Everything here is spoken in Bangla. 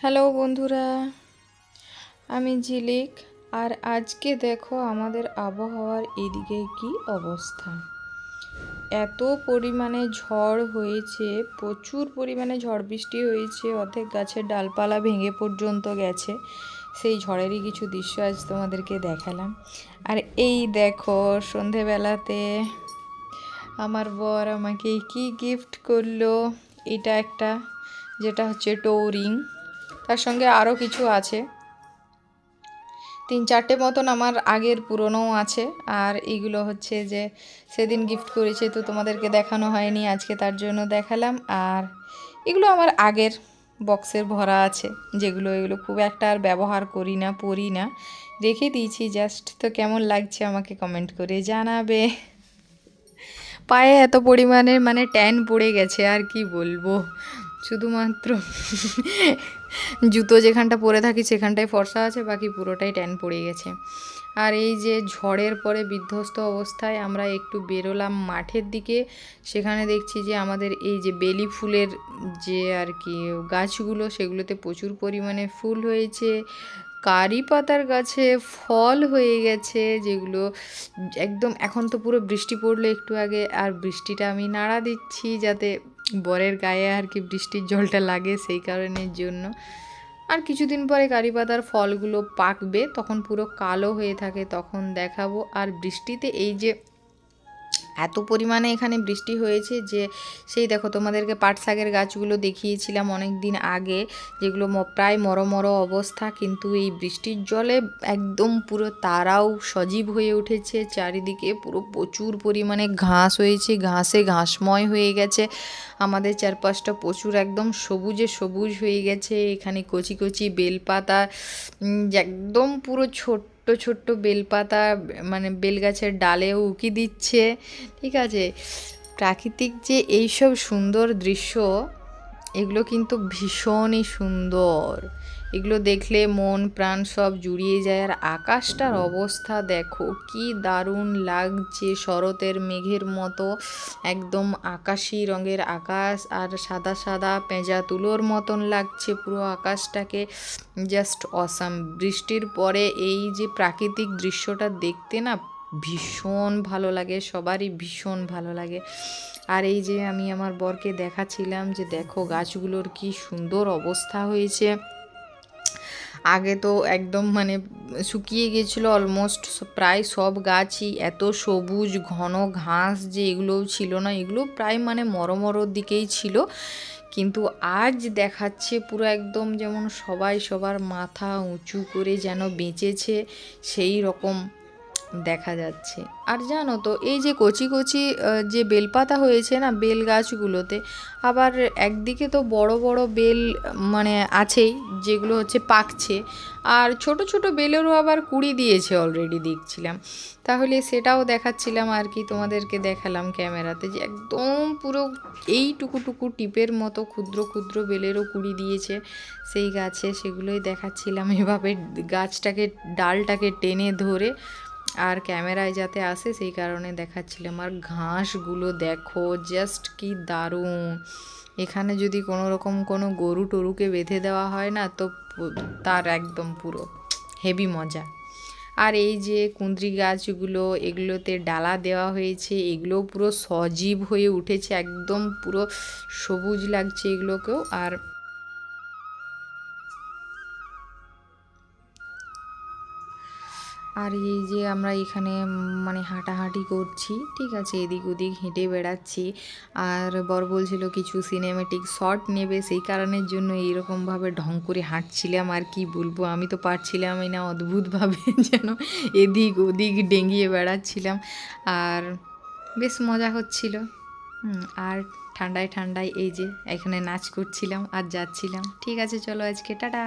হ্যালো বন্ধুরা, আমি ঝিলিক। আর আজকে দেখো আমাদের আবহাওয়ার এদিকে কি অবস্থা। এত পরিমাণে ঝড় হয়েছে, প্রচুর পরিমাণে ঝড় বৃষ্টি হয়েছে, অর্ধেক গাছের ডালপালা ভেঙে পর্যন্ত গেছে। সেই ঝড়েরই কিছু দৃশ্য আজ তোমাদেরকে দেখালাম। আর এই দেখো সন্ধেবেলাতে আমার বর আমাকে কি গিফট করলো। এটা একটা, যেটা হচ্ছে টোরিং, তার সঙ্গে আরও কিছু আছে, 3-4টে মতন আমার আগের পুরনোও আছে। আর এইগুলো হচ্ছে যে সেদিন গিফট করেছে, তো তোমাদেরকে দেখানো হয়নি, আজকে তার জন্য দেখালাম। আর এগুলো আমার আগের বক্সের ভরা আছে, এগুলো খুব একটা আর ব্যবহার করি না, পরি না, রেখে দিয়েছি জাস্ট। তো কেমন লাগছে আমাকে কমেন্ট করে জানাবে। পায়ে এত পরিমাণে ট্যান পড়ে গেছে, আর কি বলবো। শুধুমাত্র জুতো যেখানটা পরে থাকি সেখানটায় ফর্সা আছে, বাকি পুরোটাই ট্যান পড়ে গেছে। আর এই যে ঝড়ের পরে বিধ্বস্ত অবস্থায় আমরা একটু বেরোলাম মাঠের দিকে। সেখানে দেখছি যে আমাদের এই যে বেলি ফুলের যে আর কি গাছগুলো, সেগুলোতে প্রচুর পরিমাণে ফুল হয়েছে। কারি পাতার গাছে ফল হয়ে গেছে, যেগুলো একদম এখন তো পুরো বৃষ্টি পড়লো একটু আগে, আর বৃষ্টিটা আমি নাড়া দিচ্ছি যাতে বরের গায়ে আর কি বৃষ্টির জলটা লাগে, সেই কারণের জন্য। আর কিছুদিন পরে কারি পাতার ফলগুলো পাকবে, তখন পুরো কালো হয়ে থাকে, তখন দেখাবো। আর বৃষ্টিতে এই যে এত পরিমাণে এখানে বৃষ্টি হয়েছে যে সেই দেখো তোমাদেরকে পাট শাকের গাছগুলো দেখিয়েছিলাম অনেক দিন আগে, যেগুলো প্রায় মরো অবস্থা, কিন্তু এই বৃষ্টির জলে একদম পুরো তারাও সজীব হয়ে উঠেছে। চারিদিকে পুরো প্রচুর পরিমাণে ঘাস হয়েছে, ঘাসে ঘাসময় হয়ে গেছে আমাদের চারপাশটা, প্রচুর একদম সবুজে সবুজ হয়ে গেছে। এখানে কচি কচি বেলপাতা, একদম পুরো ছোট্ট ছোট্ট বেলপাতা, মানে বেলগাছের ডালেও উকি দিচ্ছে। ঠিক আছে, প্রাকৃতিক যে এইসব সুন্দর দৃশ্য, এগুলো কিন্তু ভীষণই সুন্দর। এগুলো দেখলে মন প্রাণ সব জুড়িয়ে যায়। আর আকাশটার অবস্থা দেখো কি দারুণ লাগছে, শরতের মেঘের মতো একদম আকাশি রঙের আকাশ, আর সাদা সাদা পেঁজা তুলোর মতন লাগছে পুরো আকাশটাকে। Just awesome. বৃষ্টির পরে এই যে প্রাকৃতিক দৃশ্যটা দেখতে না ভীষণ ভালো লাগে, সবারই ভীষণ ভালো লাগে। আর এই যে আমি আমার বরকে দেখাচ্ছিলাম যে দেখো গাছগুলোর কি সুন্দর অবস্থা হয়েছে। আগে তো একদম শুকিয়ে গিয়েছিলো অলমোস্ট প্রায় সব গাছই, এত সবুজ ঘন ঘাস যে এগুলোও ছিল না, এগুলো প্রায় মরোর দিকেই ছিল। কিন্তু আজ দেখাচ্ছে পুরো একদম যেমন সবাই সবার মাথা উঁচু করে যেন বেঁচেছে সেই রকম দেখা যাচ্ছে। আর জানো তো এই যে কচি কচি যে বেলপাতা হয়েছে না বেল গাছগুলোতে, আবার একদিকে তো বড় বড় বেল আছেই, যেগুলো হচ্ছে পাকছে, আর ছোট ছোট বেলেরও আবার কুড়ি দিয়েছে অলরেডি দেখছিলাম। তাহলে সেটাও দেখাচ্ছিলাম আর কি, তোমাদেরকে দেখালাম ক্যামেরাতে যে একদম পুরো এইটুকু টিপের মতো ক্ষুদ্র ক্ষুদ্র বেলেরও কুড়ি দিয়েছে সেই গাছে, সেগুলোই দেখাচ্ছিলাম এভাবে গাছটাকে ডালটাকে টেনে ধরে, আর ক্যামেরায় যাতে আসে সেই কারণে দেখাচ্ছিলাম। আর ঘাসগুলো দেখো জাস্ট কি দারুণ। এখানে যদি কোনো রকম কোনো গরু টরুকে বেঁধে দেওয়া হয় না, তো তার একদম পুরো হেভি মজা। আর এই যে কুঁদরি গাছগুলো, এগুলোতে ডালা দেওয়া হয়েছে, এগুলো পুরো সজীব হয়ে উঠেছে, একদম পুরো সবুজ লাগছে এগুলোকেও। আর এই যে আমরা এখানে হাঁটাহাঁটি করছি, ঠিক আছে, এদিক ওদিক হেঁটে বেড়াচ্ছি। আর বর বলছিল কিছু সিনেমেটিক শট নেবে, সেই কারণের জন্য এইরকমভাবে ঢং করে হাঁটছিলাম। আর কি বলবো, আমি তো পারছিলামই না, অদ্ভুতভাবে যেন এদিক ওদিক ডেঙ্গিয়ে বেড়াচ্ছিলাম, আর বেশ মজা হচ্ছিল। আর ঠান্ডায় ঠান্ডায় এই যে এখানে নাচ করছিলাম আর যাচ্ছিলাম। ঠিক আছে, চলো আজকে টাটা।